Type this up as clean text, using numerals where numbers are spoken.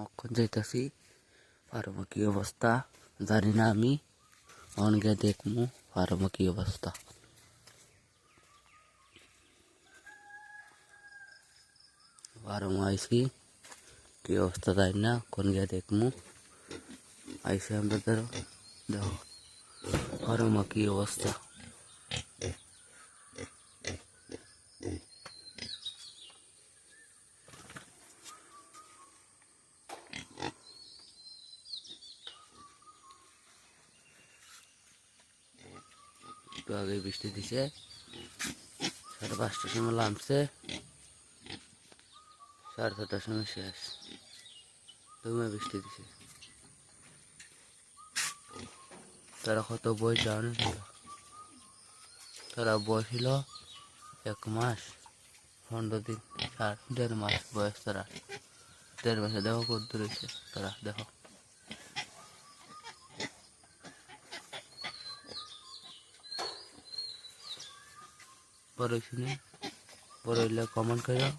এখন যাইতাছি ফার্মে কি অবস্থা জানি না আমি অনগে দেখমু ফার্মে কি অবস্থা ফার্মে আইসি কি অবস্থা জানি না কোন গিয়ে দেখমু আইসি আমরা দেখো ফার্মে কি অবস্থা একটু আগে বৃষ্টি দিছে 5:30টার সময় নামছে 6:30টার সময় শেষ তুমি বৃষ্টি দিছে তারা কত বয়স জানো তারা বয়স ছিল 1 মাস 15 দিন 1.5 মাস বয়স তারা 1.5 মাসে দেখো কত দূর হয়েছে তারা দেখো পরে শুনে পরে কমেন্ট করো।